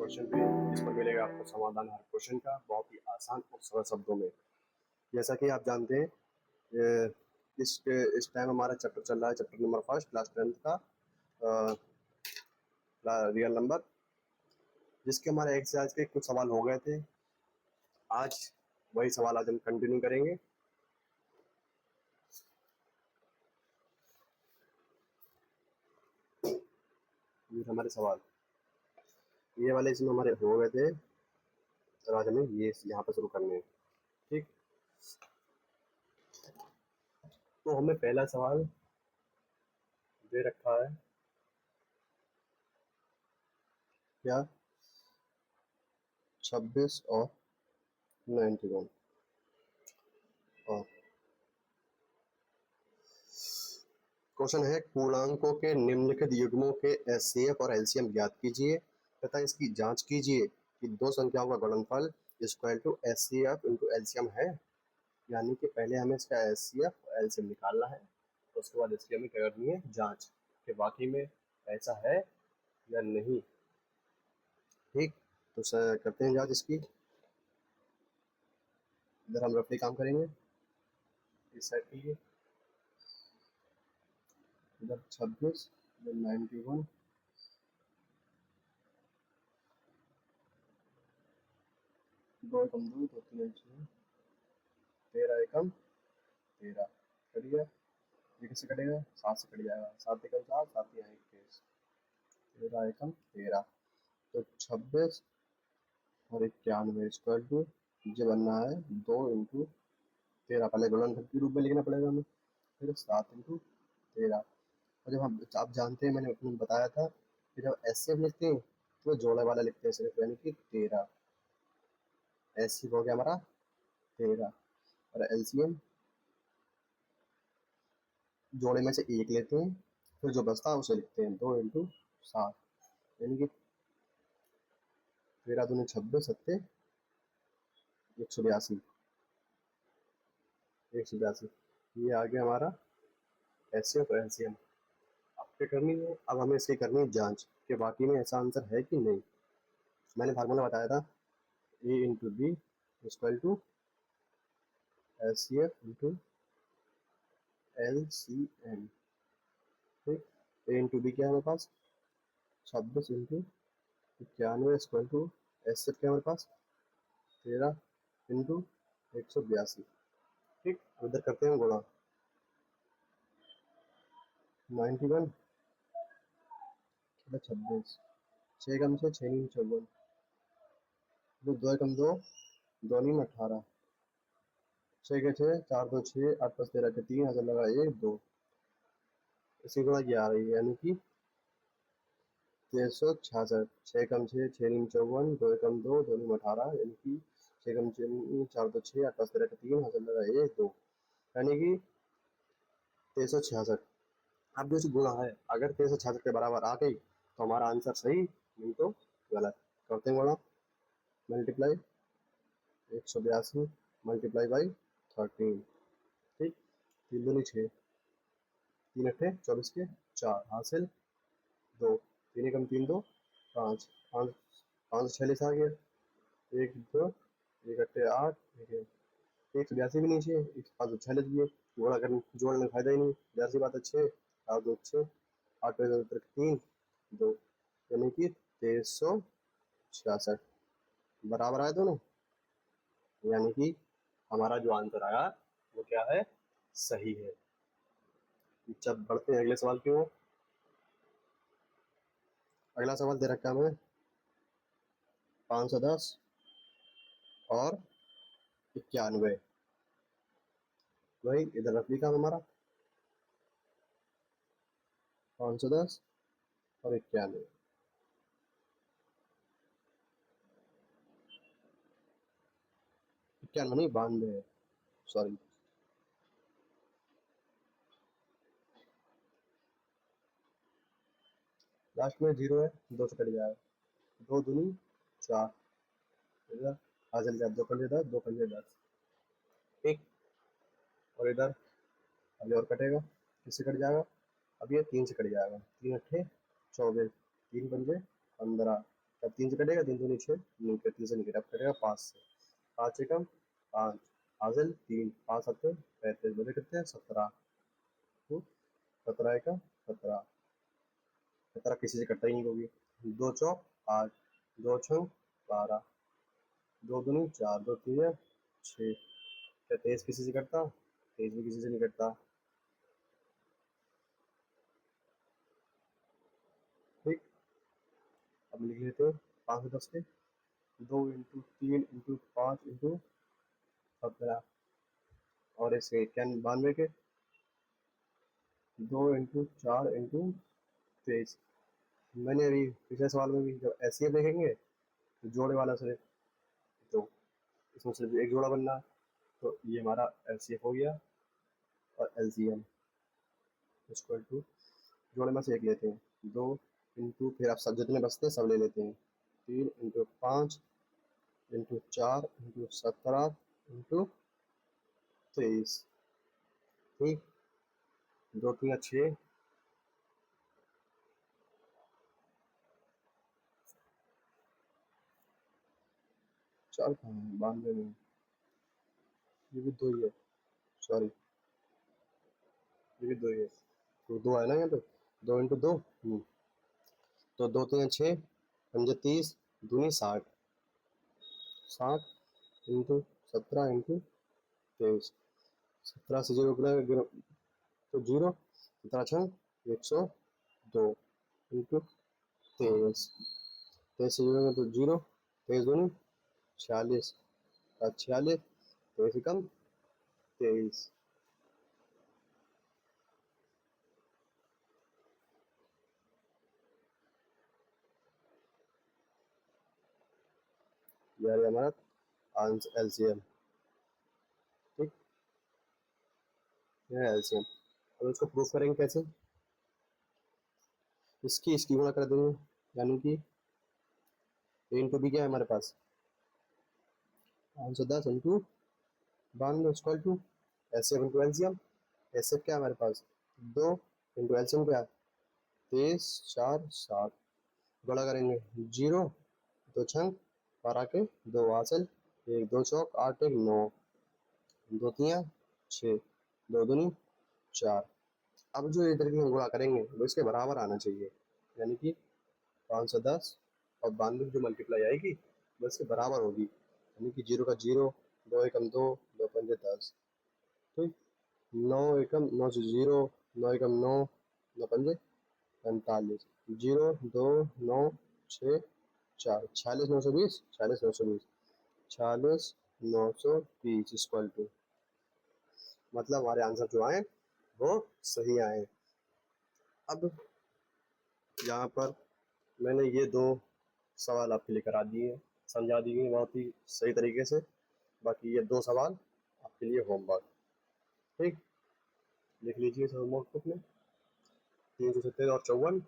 Question पे, इस पर मिलेगा आपको समाधान हर क्वेश्चन का बहुत ही आसान और सरल शब्दों में। जैसा कि आप जानते हैं, ये इस टाइम हमारा चैप्टर चल रहा है, चैप्टर नंबर 1 क्लास 10th का रियल नंबर, जिसके हमारे एक्सरसाइज के कुछ सवाल हो गए थे। आज वही सवाल आज हम कंटिन्यू करेंगे। ये हमारे सवाल, ये वाले इसमें हमारे हो गए थे, और आज हमें ये यहाँ पर शुरू करने हैं। ठीक, तो हमें पहला सवाल दे रखा है क्या, 26 और 91, और क्वेश्चन है पूर्णांकों के निम्नलिखित युग्मों के एचसीएफ और एलसीएम ज्ञात कीजिए तथा इसकी जांच कीजिए कि दो संख्याओं का गुणनफल equal to HCF into LCM है। यानी कि पहले हमें इसका एचसीएफ और एलसीएम निकालना है, तो उसके बाद इसकी हमें क्या करनी है, जांच कि वाकई में ऐसा है या नहीं। ठीक, तो करते हैं जांच इसकी। इधर हम रफली काम करेंगे, इस साइड के लिए इधर 26, इधर 91, दो एकम दो, दो तीन छः, 13 एकम 13 कट गया। ये किससे कटेगा, 7 से कट जाएगा, 7 एकम 7, 7 यहाँ 21, 13 एकम 13, तो 26 और 91 स्क्वायर टू जो बनना है 2 इंटू 13, पहले गुणनफल के रूप में लिखना पड़ेगा हमें, फिर 7 इंटू 13। और जब हम, आप जानते हैं मैंने अपने बताया था कि जब एचसीएफ लिखते हैं तो जोड़े वाला लिखते हैं सिर्फ, यानी कि 13 एचसीएफ हो गया हमारा 13, और एलसीएम जोड़े में से एक लेते हैं, फिर जो बचता है उसे लिखते हैं 2 इंटू 7, यानी कि 13 दूनी 26 सत्ते 182, 182। ये आ गया हमारा एचसीएफ और एलसीएम। अब क्या करनी है, अब हमें इसकी करनी है जांच कि वाकई में ऐसा आंसर है कि नहीं। मैंने फार्मूला बताया था, A into B equal to HCF into LCM. ठीक, ए इंटू बी क्या है हमारे पास, 26 इंटू 91 इक्वल टू एचसीएफ क्या है हमारे पास 13 इंटू 182। ठीक, इधर करते हैं गुणा, 91 26, 6 कम से 6 नीम 54, दो कम दो, दो नीम 18, 6 के 6, 4 2 6, 8 5 13 के 3, हजार लगा 1 2, इसी गुणा की आ रही है, यानी कि 366, 6 कम 6, 6 नीम 54, दो कम दो, दो नीम 18, यानी कि 6 कम 6, 4 2 6, 8 5 13 के 3, हजार लगा 1 2, यानी कि 366। अब जो गुणा है अगर 366 के बराबर आ गई तो हमारा आंसर सही, नहीं तो गलत। करते हैं गुणा, मल्टीप्लाई 182 मल्टीप्लाई बाई 13। ठीक, 3 दूनी 6, 3 अट्ठे 24 के 4, हासिल 2, 3 एकम 3 2 5, 5 5 46 आ गया, 1 2 1 अट्ठे 8, 182 भी नहीं चाहिए, 546 भी है, जोड़ने में फायदा ही नहीं, जैसी बात है 6 8 2 6, 8 3 2, यानी कि 366 बराबर आए दोनों, यानी कि हमारा जो आंसर आया वो क्या है, सही है। जब बढ़ते हैं अगले सवाल की ओर। अगला सवाल दे रखा है हमें 510 और 91, वही इधर रख लिखा हमारा 510 और 91। 91 नहीं 92 है, सॉरी। लास्ट में 0 है, 2 से कट जाएगा, 2 दूनी 4, इधर हासिल जाए 2 पंजे 10, 2 पंजे 10। ठीक, और इधर अभी और कटेगा, किससे कट जाएगा, अब ये 3 से कट जाएगा, 3 अट्ठे 24, 3 पंजे 15, अब 3 से कटेगा, 3 दूनी 6, नहीं 3 से नहीं कटा, कटेगा 5 से, 5 एकम 5, हासिल 3, 5 सत्ते 35, बचे कितने हैं 17, 17 एकम 17, 17 किसी से कटता ही नहीं होगी, 2 चौक 8, 2 छंग 12, 2 दूनी 4, 2 तीन 6, क्या 23 किसी से कटता, 23 भी किसी से नहीं कटता। ठीक, अब लिख लेते हैं 5 से 10 के 2 इंटू 3 इंटू 5 इंटू 17, और इसके क्या 92 के 2 इंटू 4 इंटू 23। मैंने अभी पिछले सवाल में भी जब एस देखेंगे तो जोड़े वाला से, तो इसमें सिर्फ एक जोड़ा बनना है, तो ये हमारा एलसीएफ हो गया, और एलसीएम इक्वल टू जोड़े में से एक लेते हैं, 2 इंटू फिर आप सब जितने बचते हैं सब ले लेते हैं, 3 इंटू 5 इंटू 4 इंटू 17 इंटू 23। ठीक, 2 3 6, 4 कहाँ है 92 में, ये भी 2 ही है, सॉरी ये भी 2 ही है, तो 2 है ना यहाँ पे, 2 इंटू 2, तो 2 3 6, 5 30, दूनी 60, 60 इंटू 17 इंटू 23, 17 से 0 गिरा तो 0, 17 छः 102 इंटू 23, 23 से 0 तो 0, 23 दूनी 46, 46, 23 कम 23। यार हमारा आंसर एलसीएम। ठीक, यह एलसीएम। अब इसको प्रूफ करेंगे कैसे, इसकी गुणा कर देंगे, यानी कि ए इंटू बी क्या है हमारे पास, 510 into 92 equal to S F into LCM, S F क्या है हमारे पास 2 इंटू एलसीएम क्या है 23 4 7, गुणा करेंगे 0 2 छंग 12 के 2 हासिल, 1 2 चौक 8 1 9, 2 तियाँ 6, 2 दूनी 4। अब जो इधर की हम गुणा करेंगे वो इसके बराबर आना चाहिए, यानी कि 510 और 92 जो मल्टीप्लाई आएगी वो इसके बराबर होगी, यानी कि 0 का 0, 2 एकम 2, 2 पंजे 10, ठीक, 9 एकम 9 से 0, 9 एकम 9, 9 पंजे 45, 0 2 9 6 4, 46 920, 46 920, 46 920 इक्वल टू, मतलब हमारे आंसर जो आए वो सही आए। अब यहाँ पर मैंने ये 2 सवाल आपके लिए करा दिए, समझा दिए बहुत ही सही तरीके से, बाकी ये 2 सवाल आपके लिए होमवर्क। ठीक, लिख लीजिए इस होमवर्क बुक में, 370 और 54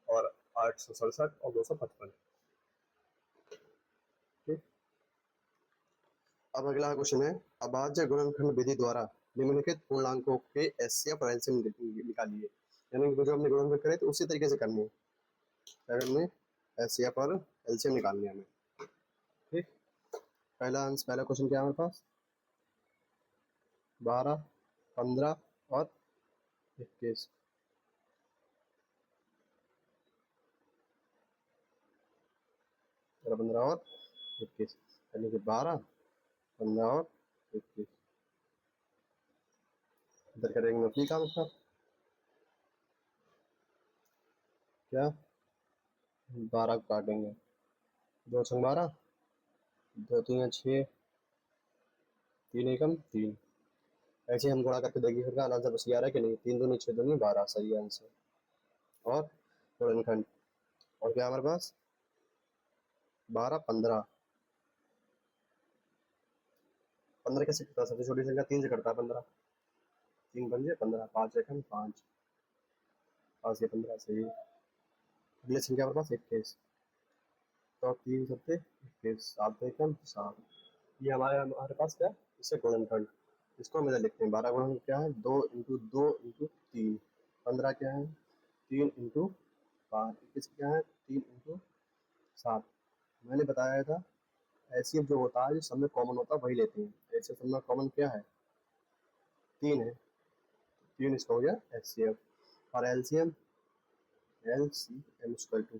और 867 और 255। ठीक, अब अगला क्वेश्चन है, अभाज्य गुणनखंड विधि द्वारा निम्नलिखित पूर्णांकों के एचसीएफ और एलसीएम निकालिए, यानी कि जो हमने गुणनखंड करे तो उसी तरीके से करनी है, हमने एचसीएफ और एलसीएम निकालनी है हमें। ठीक, पहला क्वेश्चन क्या है हमारे पास, 12 15 और 21, 15 और 21, यानी कि 12 15 और 21, इधर करेंगे नकली काम इसका, क्या 12 को काटेंगे, 2 छंग 12, 2 3 6, 3 एकम 3, ऐसे हम गुणा करके देखिए फिर आंसर बस आ रहा है कि नहीं, 3 दूनी 6 दूनी 12 सही आंसर। और गुणनखंड, और क्या हमारे पास 12 15, 15 कैसे करता है, सबसे छोटी संख्या 3 से करता है 15, 3 पंजे 15, 5 एकम 5, 5 से 15 सही। अगली संख्या हमारे पास 21, तो 3 सत्ते 21, 7 एकम 7, ये हमारे पास क्या है, इससे गुणनखंड, इसको हम इधर लिखते हैं, 12 गुणनखंड क्या है 2 इंटू 2 इंटू 3, 15 क्या है 3 इंटू 5, 21 क्या है 3 इंटू 7। मैंने बताया था एचसीएफ जो होता है जो सब में कॉमन होता है वही लेते हैं। एचसीएफ सब में कॉमन क्या है? 3 है, 3 इसका हो गया एचसीएफ। और एलसीएम, एलसीएम इक्वल टू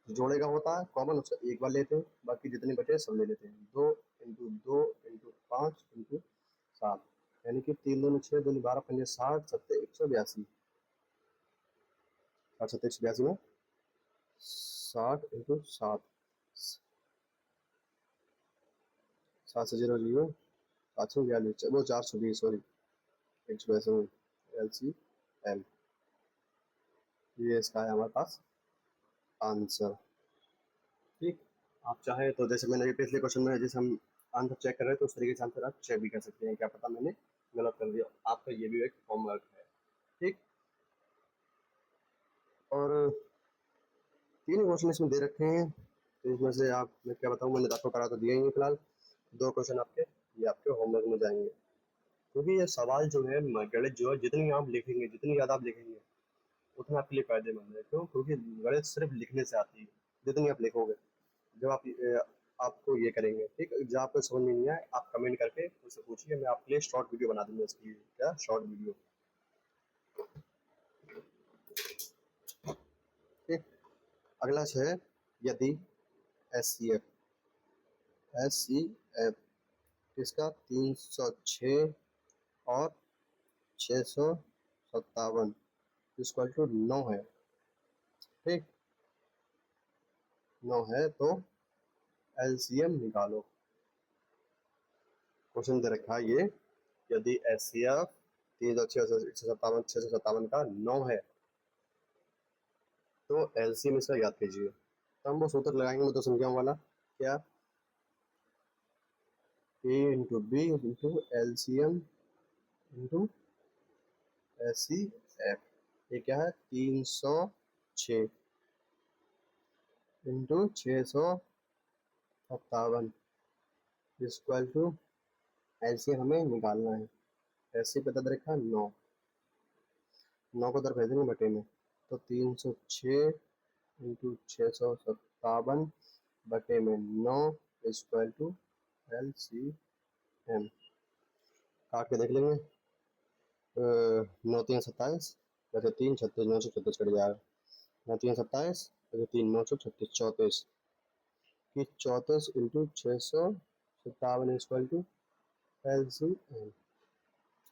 जोड़े का होता है कॉमन उसका एक बार लेते हैं, बाकी जितने बचे सब ले लेते हैं। 2 × 2 × 5 × 7, यानी कि 3 दूनी 6, 2 12, 5 60, 7 182, 7 182 में 60 × 7, 7 से 0 0, 742, वो 420, सॉरी 182 LCM। ये इसका है हमारे पास आंसर। ठीक, आप चाहें तो जैसे मैंने पिछले क्वेश्चन में जैसे हम आंसर चेक कर रहे हैं तो उस तरीके से आंसर आप चेक भी कर सकते हैं, क्या पता मैंने गलत कर दिया। आपका ये भी एक होमवर्क है। ठीक, और 3 क्वेश्चन इसमें दे रखे हैं, तो इसमें से आप मैं क्या बताऊँ, मैंने आपको करा तो दिया ही नहीं फिलहाल। 2 क्वेश्चन आपके ये आपके होमवर्क में जाएंगे, क्योंकि ये सवाल जो है गणित जो है जितनी आप लिखेंगे, जितनी ज़्यादा आप लिखेंगे उतना आपके लिए फायदेमंद है। क्यों? क्योंकि गणित सिर्फ लिखने से आती है। जितनी आप लिखोगे, जब आप आपको ये करेंगे, ठीक, जब आपको समझ में नहीं आए आप कमेंट करके मुझसे पूछिए, मैं आपके लिए शॉर्ट वीडियो बना दूंगा इसकी। क्या शॉर्ट वीडियो? ठीक, अगला है यदि एस सी एफ इसका 306 और 657 इक्वल टू 9 है। ठीक, 9 है तो एलसीएम निकालो। क्वेश्चन दे रखा है ये, यदि एचसीएफ 306 का 9 है तो एलसीएम इसका याद कीजिए। तो हम वो सूत्र लगाएंगे तो संख्याओं वाला, क्या? A into B into LCM into HCF. ये क्या है? 306 इंटू 657 इक्वल टू एलसीएम हमें निकालना है। एलसीएम पता दे रखा है 9, 9 को उधर भेज देंगे बटे में, तो 306 इंटू 657 बटे में 9 इक्वल टू एलसीएम। काट के देख लेंगे। 9 3 27, वैसे 3 36, 9 से 36 कट जाएगा। 9 3 27, वैसे 3 9 से 36, 34 की 34 इंटू 657 इक्वल टू एलसीएम।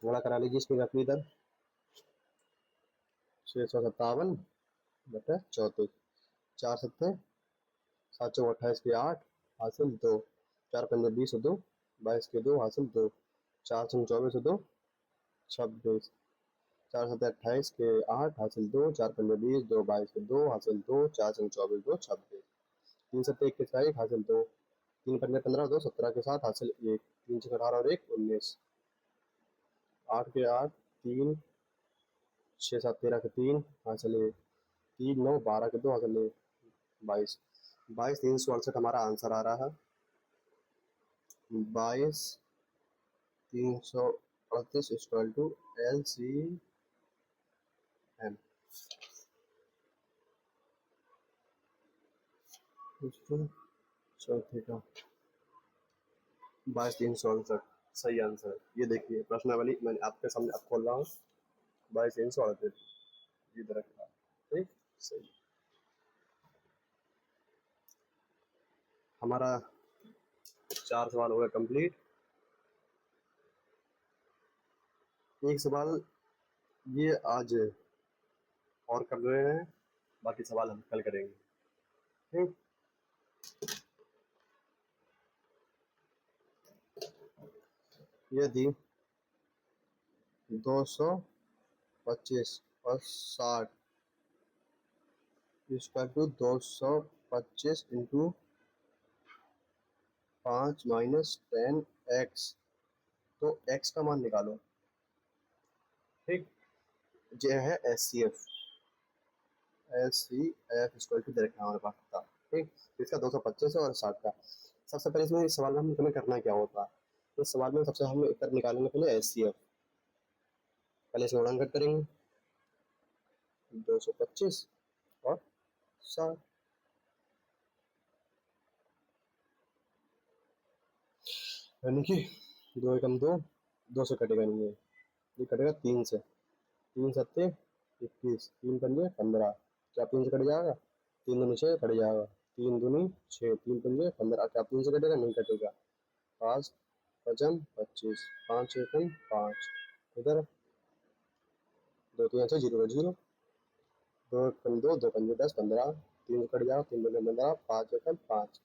थोड़ा करा लीजिए इसकी रफ इधर, 657 बटा 34, 4 7 7 चौ 28 के 8 हासिल 2, 4 पंजे 20 2, 22 के 2 हासिल 2, 4 6 24 2 26, 4 7 28 के 8 हासिल 2, 4 पंजे 20 2, 22 के 2 हासिल 2, 4 6 24 2 26, 3 7 1 के 1 हासिल 2, 3 पंजे 15 2 17 के 7 हासिल 1, 3 6 18 और 1 19, 8 के 8 3, 6 7 13 के 3 हासिल 1, 3 9 12 के 2 हासिल 1, 22, 22 368 हमारा आंसर आ रहा है। 22 338 इक्वल टू LCM। चौथे का 22 368 सही आंसर। ये देखिए प्रश्नावली मैंने आपके सामने अब खोल रहा हूँ। 22 338 इधर रखा, ठीक, सही। हमारा 4 सवाल हो गया कंप्लीट। एक सवाल ये आज और कर रहे हैं, बाकी सवाल हम कल करेंगे। ठीक, यदि 225 और 60 equal to 225 into 5 minus 10x, तो x का मान निकालो। ठीक, ये है H C F equal to दे रखा है हमारे पास था। ठीक, इसका 225 है और 60 का। सबसे पहले इसमें इस सवाल में हमें करना क्या होता है, इस सवाल में सबसे हमें उत्तर निकालने के लिए एच सी एफ पहले से गुणनखंड करेंगे 225 और 60। यानी कि 2 एकम 2, 2 से कटेगा नहीं ये कटेगा 3 से। 3 सत्ते 21, 3 पंजे 15। क्या 3 से कट जाएगा? 3 दूनी 6 कट जाएगा। 3 दूनी 6, 3 पंजे 15। क्या 3 से कटेगा? नहीं कटेगा। 5 पचम 25, 5 एकम 5। इधर 2 3 से 0 0। 2 एकम 2, 2 पंजे 10 15। 3 से कट जाएगा। 3 दूनी 15, 5 एकम 5।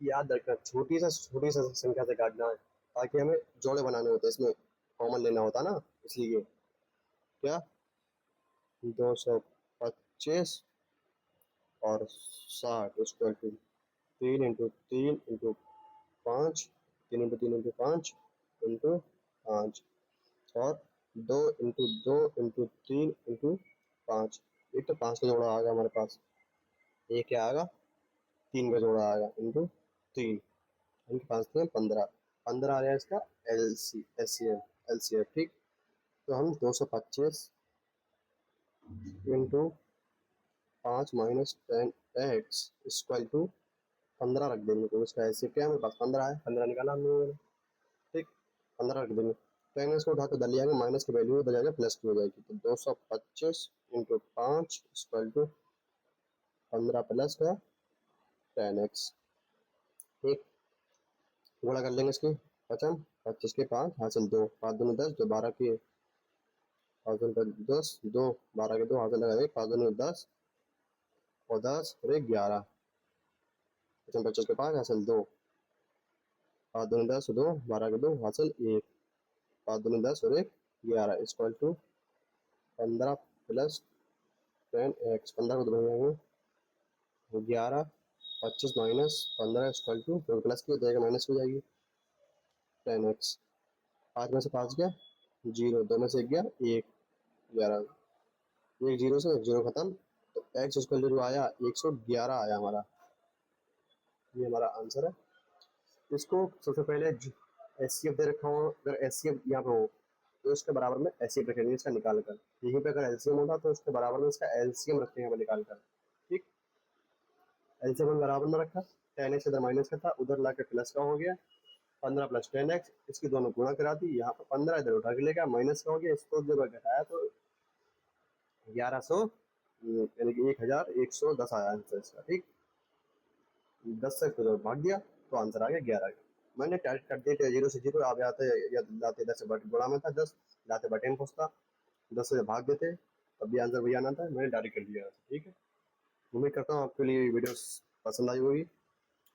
याद रखना छोटी सा संख्या से काटना है ताकि हमें जोड़े बनाने होते हैं, इसमें कॉमन लेना होता है ना, इसलिए। क्या 225 और 60 equal to 3 into 3 into 5, 3 into 3 into 5 into 5 और 2 इंटू 2 इंटू 3 इंटू 5। एक तो 5 का जोड़ा आ गया हमारे पास, एक क्या आएगा? 3 का जोड़ा आएगा इंटू 3, इनके 5 3 15। 15 आ गया इसका एलसीएम। ठीक। तो हम 225 इंटू 5 - 10x इक्वल टू 15 रख देंगे। तो इसका एलसीएम क्या है? हमारे पास 15 है, 15 निकाला हम लोगों ने। ठीक, 15 रख देंगे। टेन एक्स को उठा के दल जाएंगे, माइनस की वैल्यू उधर जाएगा, प्लस की हो जाएगी। तो 225 इंटू 5 इक्वल टू 15 प्लस का 10x। ठीक, गुणा कर लेंगे इसकी। पचम 25 के 5 हासिल 2, 5 दूनी 10, जो 12 की 10, 2 12 के 2 हासिल लगा 1, 5 दूनी 10 और 10 और 1 11। पचम 25 के 5 हासिल 2, 5 दूनी 10 2 12 के 2 हासिल 1, 5 दूनी 10 और 1 11 इक्वल टू 15 प्लस 10x। 15 को दोनों 11, 25 माइनस 15 इक्वल टू, प्लस की हो जाएगा माइनस हो जाएगी 10x। 5 में से 5 गया 0, 2 में से 1 गया 1, 11। एक जीरो से 1 जीरो खत्म। तो एक्स इक्वल टू आया 111 आया हमारा। ये हमारा आंसर है। इसको सबसे पहले एस सी एफ दे रखा हो, अगर एस सी एफ यहाँ पे हो तो इसके बराबर में एस सी एफ रखेंगे इसका निकाल कर। यहीं पे अगर एलसीएम होता तो इसके बराबर में इसका एलसीएम रखेंगे निकाल कर। ठीक, एलसीएम बराबर में रखा, 10x इधर माइनस का था, उधर ला के प्लस का हो गया। 15 प्लस 10x, इसकी दोनों गुणा करा दी। यहाँ पर 15 इधर उठा के लेगा, माइनस का हो गया, इसको जब घटाया तो 1100 यानी कि 1110 आया आंसर इसका। ठीक, 10 से फिर भाग दिया तो आंसर आ गया 11। मैंने टाइट कर दिया 0 से 0। आप जाते या लाते 10 से बट गुणा में था 10, लाते बटन पहुंचता, 10 से भाग देते तब भी आंसर वही आना था। मैंने डायरेक्ट कर दिया। ठीक है, उम्मीद करता हूँ आपके लिए वीडियो पसंद आई होगी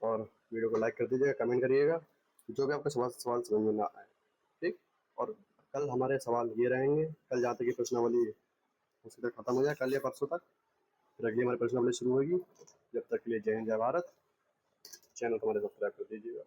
और वीडियो को लाइक कर दीजिएगा, कमेंट करिएगा जो भी आपका सवाल समझ में ना आए। ठीक, और कल हमारे सवाल ये रहेंगे, कल जहाँ तक ये प्रश्नावली उसी तक खत्म हो जाए, कल या परसों तक फिर अगली हमारी प्रश्नावली शुरू होगी। जब तक के लिए जय हिंद जय भारत। चैनल को हमारे सब्सक्राइब कर दीजिएगा।